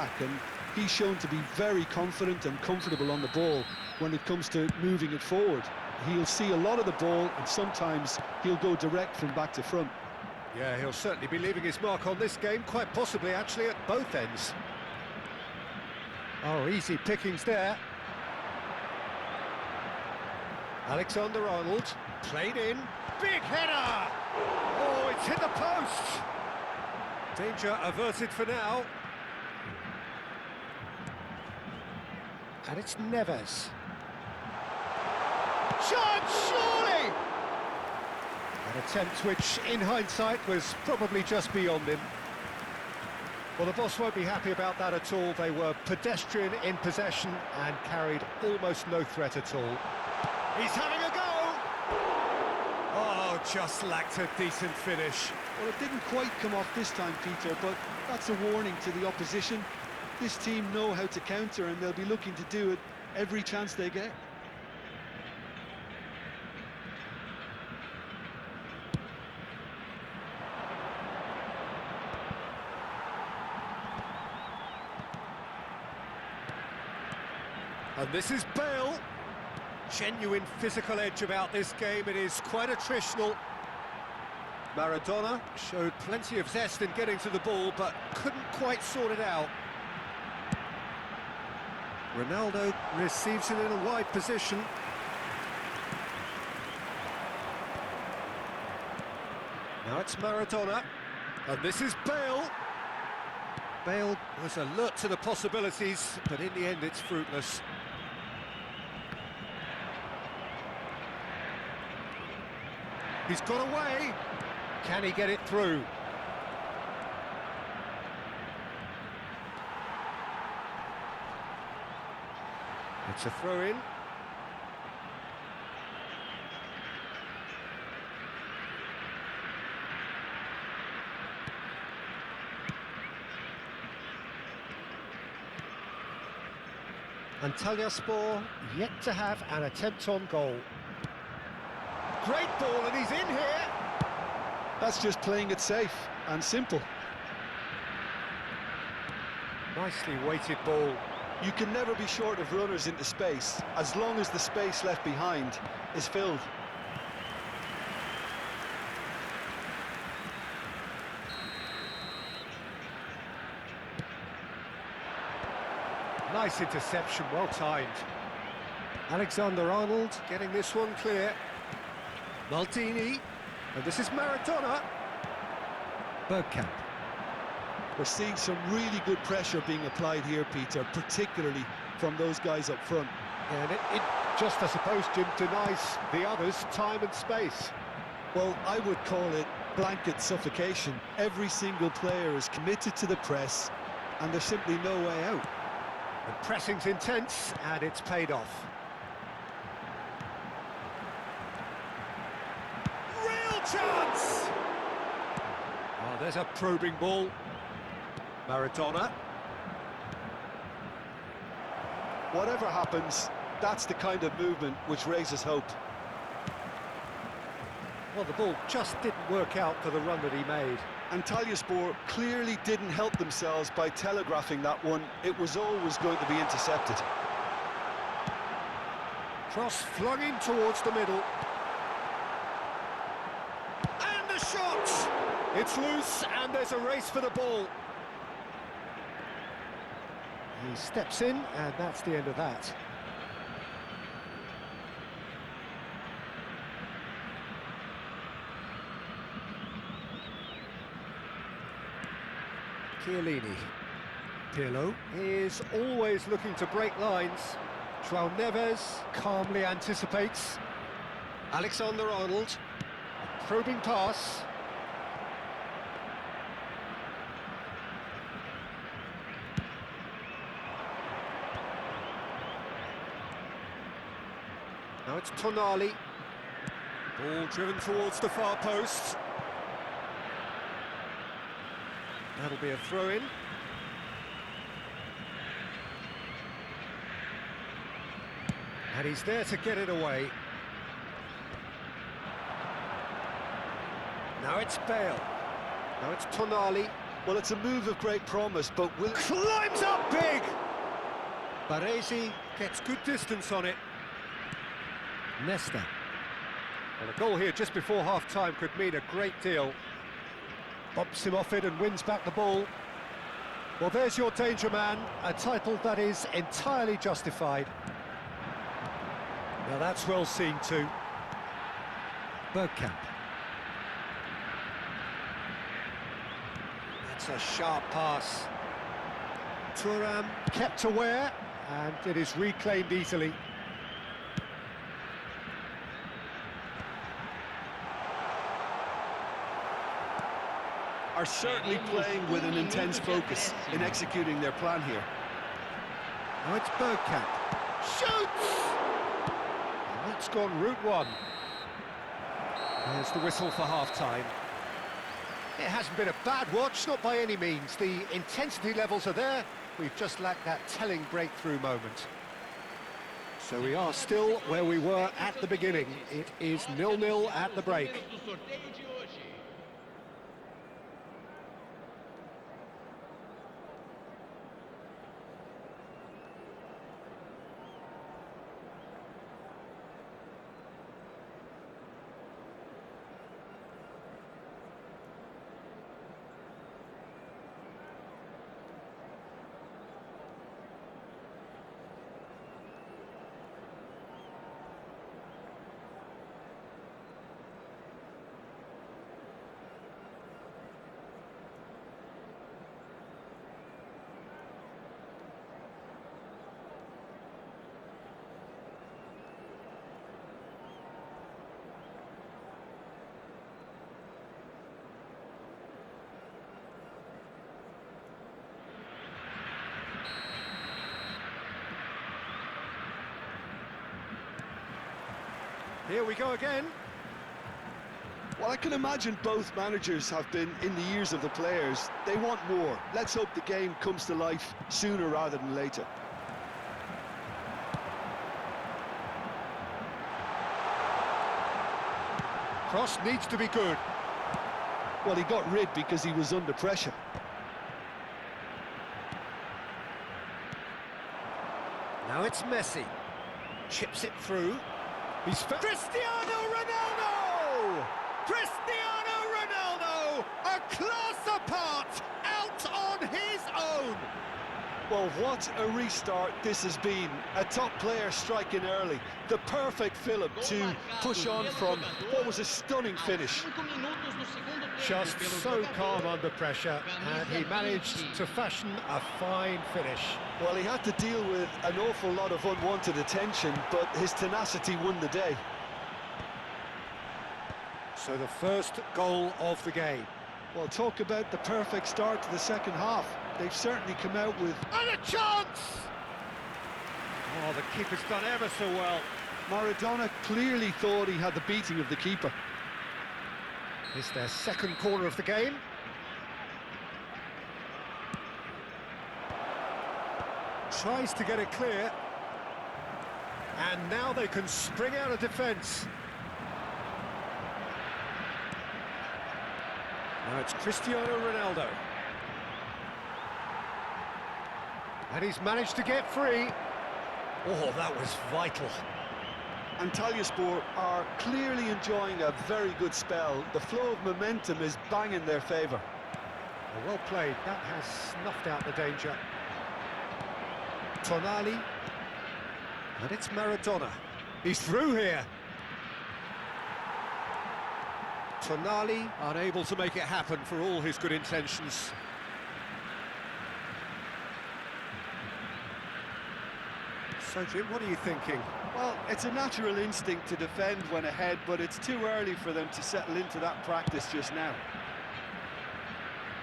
attack, and he's shown to be very confident and comfortable on the ball when it comes to moving it forward. He'll see a lot of the ball, and sometimes he'll go direct from back to front. Yeah, he'll certainly be leaving his mark on this game, quite possibly actually at both ends. Oh, easy pickings there. Alexander-Arnold, played in, big header! Oh, it's hit the post! Danger averted for now. And it's Neves. Shot, surely! An attempt which, in hindsight, was probably just beyond him. Well, the boss won't be happy about that at all. They were pedestrian in possession and carried almost no threat at all. He's having a go! Oh, just lacked a decent finish. Well, it didn't quite come off this time, Peter, but that's a warning to the opposition. This team know how to counter, and they'll be looking to do it every chance they get. And this is Bale. Genuine physical edge about this game. It is quite attritional. Maradona showed plenty of zest in getting to the ball, but couldn't quite sort it out. Ronaldo receives it in a wide position. Now it's Maradona. And this is Bale. Bale was alert to the possibilities, but in the end it's fruitless. He's got away. Can he get it through? It's a throw-in. Antalyaspor yet to have an attempt on goal. Great ball, and he's in here. That's just playing it safe and simple. Nicely weighted ball. You can never be short of runners into space, as long as the space left behind is filled. Nice interception, well timed. Alexander-Arnold getting this one clear. Maldini, and this is Maradona. Bergkamp. We're seeing some really good pressure being applied here, Peter, particularly from those guys up front. And it just, I suppose, Jim, denies the others time and space. Well, I would call it blanket suffocation. Every single player is committed to the press, and there's simply no way out. The pressing's intense, and it's paid off. Real chance! Oh, there's a probing ball. Maradona. Whatever happens, that's the kind of movement which raises hope. Well, the ball just didn't work out for the run that he made. Antalyaspor clearly didn't help themselves by telegraphing that one. It was always going to be intercepted. Cross flung in towards the middle. And the shot! It's loose, and there's a race for the ball. He steps in, and that's the end of that. Chiellini. Pirlo is always looking to break lines. João Neves calmly anticipates. Alexander-Arnold. Probing pass. Now it's Tonali. Ball driven towards the far post. That'll be a throw-in. And he's there to get it away. Now it's Bale. Now it's Tonali. Well, it's a move of great promise, but will... Climbs up big! Baresi gets good distance on it. Nesta. Well, a goal here just before half-time could mean a great deal. Bumps him off it and wins back the ball. Well, there's your danger man, a title that is entirely justified. Now that's well seen too. Bergkamp. That's a sharp pass. Thuram kept aware, and it is reclaimed easily. Are certainly playing with an intense focus in executing their plan here. Now it's Bergkamp. Shoots! And that's gone route one. There's the whistle for half-time. It hasn't been a bad watch, not by any means. The intensity levels are there. We've just lacked that telling breakthrough moment. So we are still where we were at the beginning. It is 0-0 at the break. Here we go again. Well, I can imagine both managers have been in the ears of the players. They want more. Let's hope the game comes to life sooner rather than later. Cross needs to be good. Well, he got rid because he was under pressure. Now it's Messi. Chips it through. He's Cristiano Ronaldo! Cristiano Ronaldo! A class apart, out on his own! Well, what a restart this has been. A top player striking early. The perfect fillip to push on from what was a stunning finish. Just so calm under pressure, and he managed to fashion a fine finish. Well, he had to deal with an awful lot of unwanted attention, but his tenacity won the day. So the first goal of the game. Well, talk about the perfect start to the second half. They've certainly come out with... And a chance! Oh, the keeper's done ever so well. Maradona clearly thought he had the beating of the keeper. It's their second corner of the game. Tries to get it clear. And now they can spring out of defence. Now it's Cristiano Ronaldo. And he's managed to get free. Oh, that was vital. Antalyaspor are clearly enjoying a very good spell. The flow of momentum is bang in their favour. Well played, that has snuffed out the danger. Tonali. And it's Maradona. He's through here. Tonali unable to make it happen for all his good intentions. So, Jim, what are you thinking? Well, it's a natural instinct to defend when ahead, but it's too early for them to settle into that practice just now.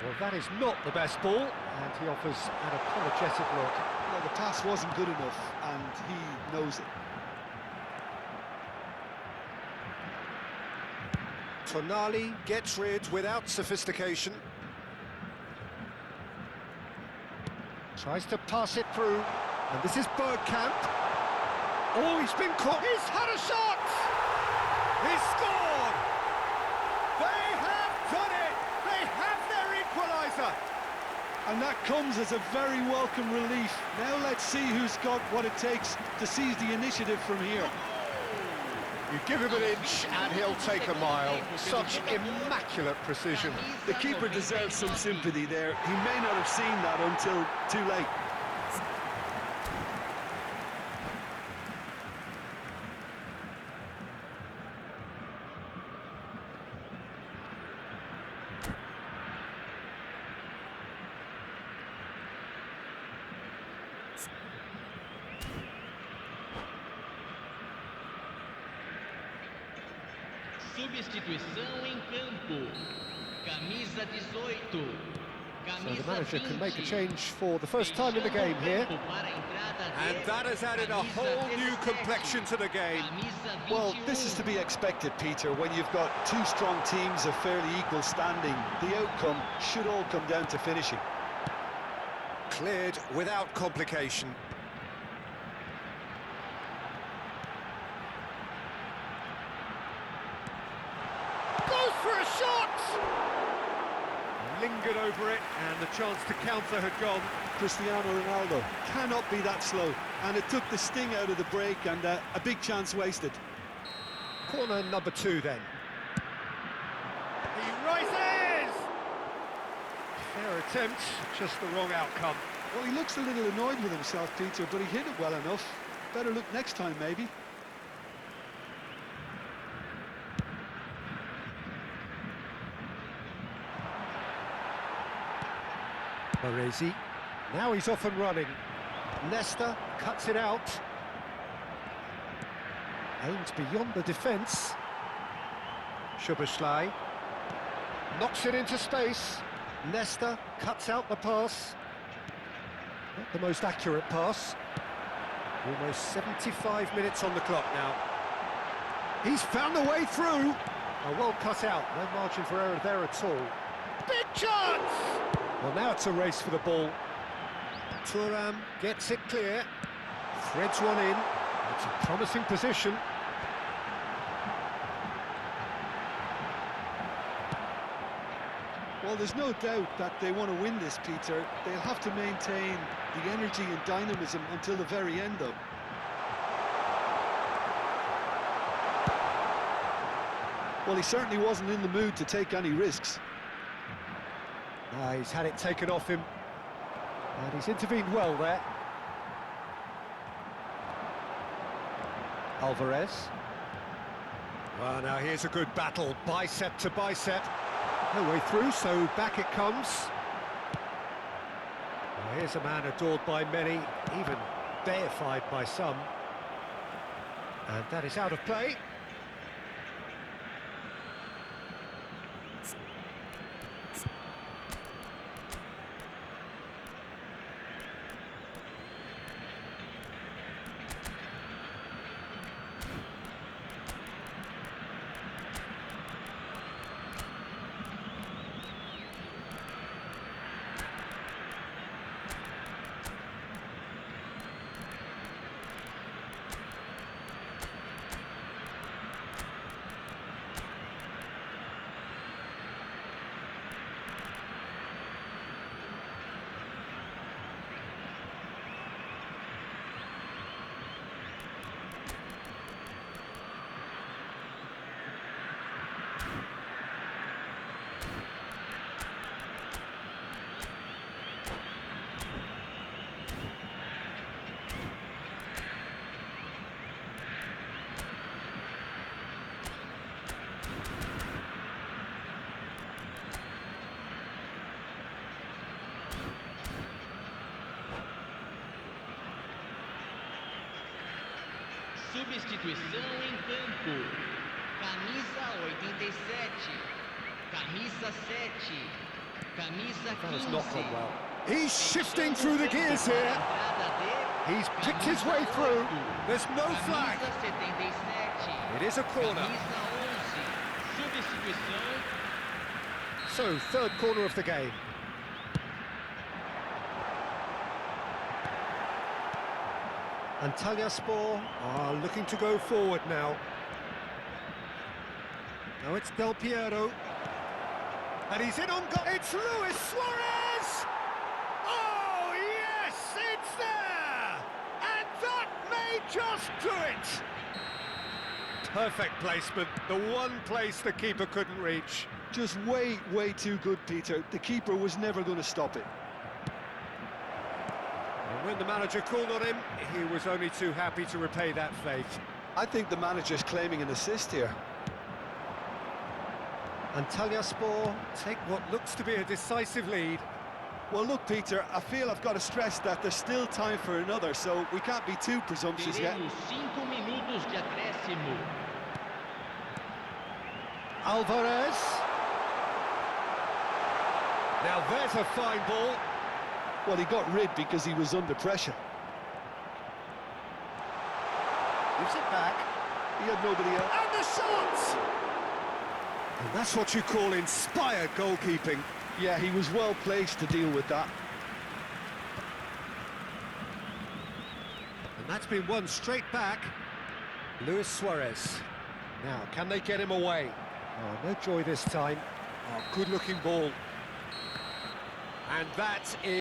Well, that is not the best ball, and he offers an apologetic look. Well, the pass wasn't good enough, and he knows it. Tonali gets rid without sophistication. Tries to pass it through, and this is Bergkamp. Oh, he's been caught. He's had a shot! He's scored! They have done it! They have their equaliser! And that comes as a very welcome relief. Now let's see who's got what it takes to seize the initiative from here. You give him an inch and he'll take a mile. Such immaculate precision. The keeper deserves some sympathy there. He may not have seen that until too late. Substituição em campo. Camisa 18. So the manager can make a change for the first time in the game here. And that has added a whole new complexion to the game. Well, this is to be expected, Peter. When you've got two strong teams of fairly equal standing, the outcome should all come down to finishing. Cleared without complication. Goes for a shot! Lingered over it, and the chance to counter had gone. Cristiano Ronaldo cannot be that slow, and it took the sting out of the break, and a big chance wasted. Corner number 2 then. He rises! Fair attempt, just the wrong outcome. Well, he looks a little annoyed with himself, Peter, but he hit it well enough. Better look next time, maybe. Baresi. Now he's off and running. Nesta cuts it out. Aims beyond the defence. Szoboszlai knocks it into space. Nesta cuts out the pass. Not the most accurate pass. Almost 75 minutes on the clock now. He's found a way through. Well cut out, no margin for error there at all. Big chance! Well, now it's a race for the ball. Thuram gets it clear. Threads one in. It's a promising position. Well, there's no doubt that they want to win this, Peter. They'll have to maintain the energy and dynamism until the very end, though. Well, he certainly wasn't in the mood to take any risks. He's had it taken off him. And he's intervened well there. Alvarez. Well, now here's a good battle, bicep to bicep. No way through, so back it comes. Well, here's a man adored by many, even deified by some. And that is out of play. Substituição em campo. Camisa 87. Camisa 7. Camisa 15. Not gone well. He's shifting through the gears here. He's picked his way through. There's no flag. It is a corner. So, third corner of the game. Antalyaspor are looking to go forward now. Now it's Del Piero. And he's in on goal. It's Luis Suarez! just do it! Perfect placement, the one place the keeper couldn't reach. Just way too good, Peter. The keeper was never going to stop it. And when the manager called on him, he was only too happy to repay that faith. I think the manager's claiming an assist here. Antalyaspor take what looks to be a decisive lead. Well, look, Peter, I feel I've got to stress that there's still time for another, so we can't be too presumptuous yet. Teremos 5 minutos de acréscimo. Alvarez. Now there's a fine ball. Well, he got rid because he was under pressure. Gives it back. He had nobody else. And the shot! And that's what you call inspired goalkeeping. Yeah, he was well placed to deal with that. And that's been won straight back. Luis Suarez. Now, can they get him away? Oh, no joy this time. Oh, good-looking ball. And that is...